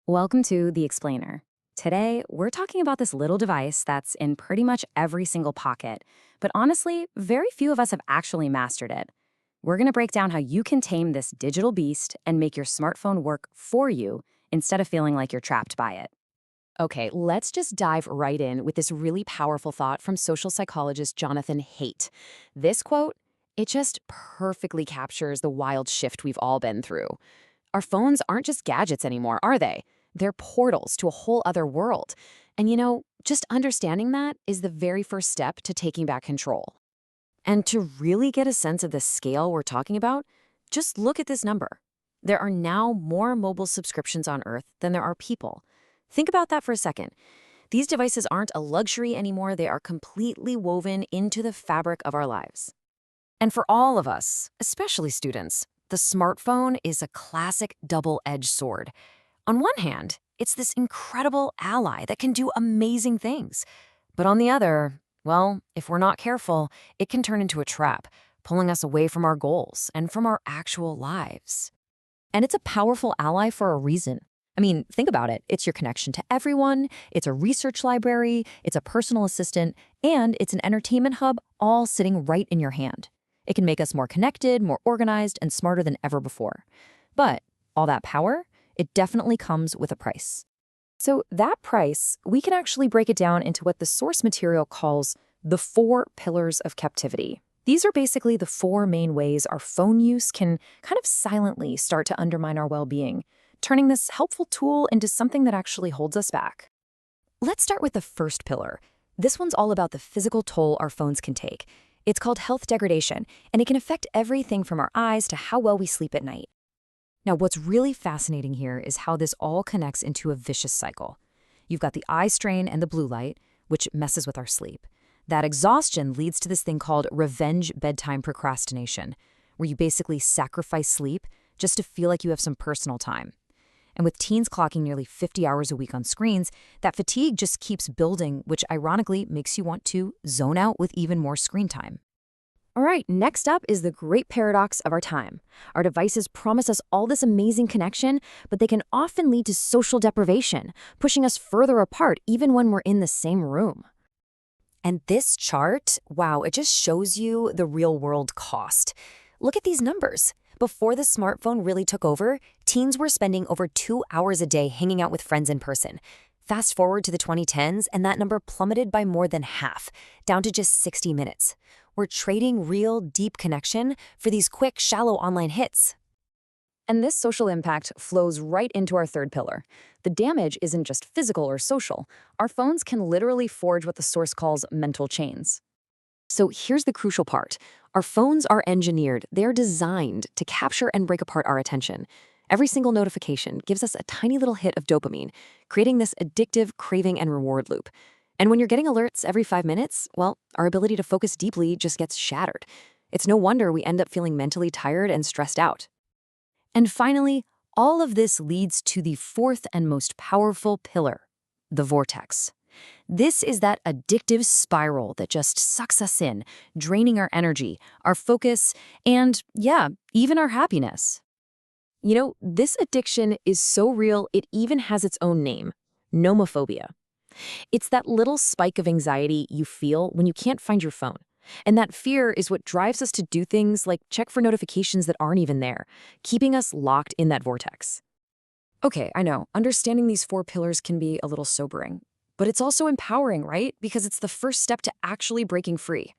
Welcome to The Explainer. Today, we're talking about this little device that's in pretty much every single pocket, but honestly, very few of us have actually mastered it. We're going to break down how you can tame this digital beast and make your smartphone work for you instead of feeling like you're trapped by it. Okay, let's just dive right in with this really powerful thought from social psychologist Jonathan Haidt. This quote, it just perfectly captures the wild shift we've all been through. Our phones aren't just gadgets anymore, are they? They're portals to a whole other world. And just understanding that is the very first step to taking back control. And to really get a sense of the scale we're talking about, just look at this number. There are now more mobile subscriptions on Earth than there are people. Think about that for a second. These devices aren't a luxury anymore, they are completely woven into the fabric of our lives. And for all of us, especially students, the smartphone is a classic double-edged sword. On one hand, it's this incredible ally that can do amazing things. But on the other, well, if we're not careful, it can turn into a trap, pulling us away from our goals and from our actual lives. And it's a powerful ally for a reason. I mean, think about it. It's your connection to everyone, it's a research library, it's a personal assistant, and it's an entertainment hub all sitting right in your hand. It can make us more connected, more organized, and smarter than ever before. But all that power, it definitely comes with a price. So that price, we can actually break it down into what the source material calls the 4 pillars of captivity. These are basically the 4 main ways our phone use can kind of silently start to undermine our well-being, turning this helpful tool into something that actually holds us back. Let's start with the first pillar. This one's all about the physical toll our phones can take. It's called health degradation, and it can affect everything from our eyes to how well we sleep at night. Now, what's really fascinating here is how this all connects into a vicious cycle. You've got the eye strain and the blue light, which messes with our sleep. That exhaustion leads to this thing called revenge bedtime procrastination, where you basically sacrifice sleep just to feel like you have some personal time. And with teens clocking nearly 50 hours a week on screens, that fatigue just keeps building, which ironically makes you want to zone out with even more screen time. All right, next up is the great paradox of our time. Our devices promise us all this amazing connection, but they can often lead to social deprivation, pushing us further apart even when we're in the same room. And this chart, wow, it just shows you the real-world cost. Look at these numbers. Before the smartphone really took over, teens were spending over 2 hours a day hanging out with friends in person. Fast forward to the 2010s, and that number plummeted by more than half, down to just 60 minutes. We're trading real, deep connection for these quick, shallow online hits. And this social impact flows right into our third pillar. The damage isn't just physical or social. Our phones can literally forge what the source calls mental chains. So here's the crucial part. Our phones are engineered. They're designed to capture and break apart our attention. Every single notification gives us a tiny little hit of dopamine, creating this addictive craving and reward loop. And when you're getting alerts every 5 minutes, well, our ability to focus deeply just gets shattered. It's no wonder we end up feeling mentally tired and stressed out. And finally, all of this leads to the fourth and most powerful pillar, the vortex. This is that addictive spiral that just sucks us in, draining our energy, our focus, and yeah, even our happiness. This addiction is so real, it even has its own name, nomophobia. It's that little spike of anxiety you feel when you can't find your phone. And that fear is what drives us to do things like check for notifications that aren't even there, keeping us locked in that vortex. Okay, I know, understanding these 4 pillars can be a little sobering. But it's also empowering, right? Because it's the first step to actually breaking free.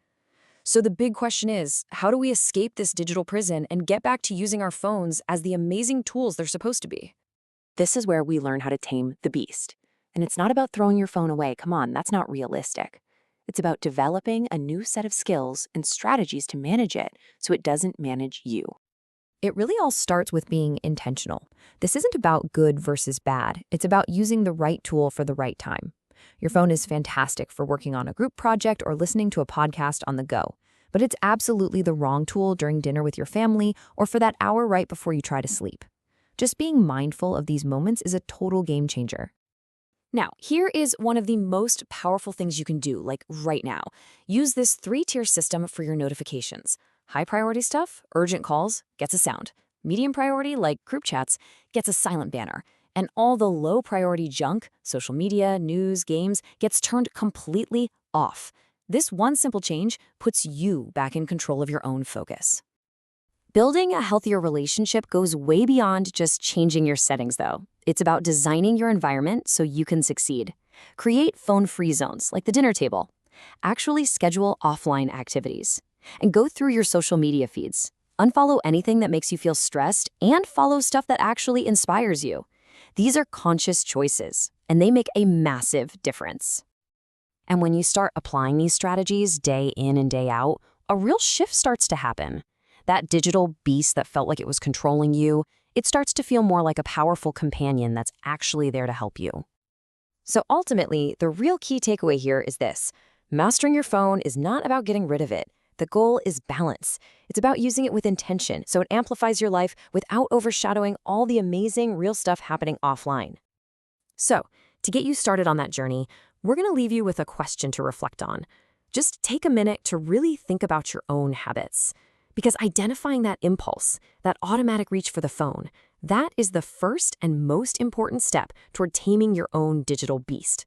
So the big question is, how do we escape this digital prison and get back to using our phones as the amazing tools they're supposed to be? This is where we learn how to tame the beast. And it's not about throwing your phone away. Come on, that's not realistic. It's about developing a new set of skills and strategies to manage it so it doesn't manage you. It really all starts with being intentional. This isn't about good versus bad. It's about using the right tool for the right time. Your phone is fantastic for working on a group project or listening to a podcast on the go, but it's absolutely the wrong tool during dinner with your family or for that hour right before you try to sleep. Just being mindful of these moments is a total game changer. Now, here is one of the most powerful things you can do, like right now. Use this 3-tier system for your notifications. High priority stuff, urgent calls, gets a sound. Medium priority, like group chats, gets a silent banner. And all the low-priority junk, social media, news, games, gets turned completely off. This one simple change puts you back in control of your own focus. Building a healthier relationship goes way beyond just changing your settings, though. It's about designing your environment so you can succeed. Create phone-free zones, like the dinner table. Actually schedule offline activities. And go through your social media feeds. Unfollow anything that makes you feel stressed and follow stuff that actually inspires you. These are conscious choices, and they make a massive difference. And when you start applying these strategies day in and day out, a real shift starts to happen. That digital beast that felt like it was controlling you, it starts to feel more like a powerful companion that's actually there to help you. So ultimately, the real key takeaway here is this. Mastering your phone is not about getting rid of it. The goal is balance. It's about using it with intention so it amplifies your life without overshadowing all the amazing real stuff happening offline. So, to get you started on that journey, we're going to leave you with a question to reflect on. Just take a minute to really think about your own habits. Because identifying that impulse, that automatic reach for the phone, that is the first and most important step toward taming your own digital beast.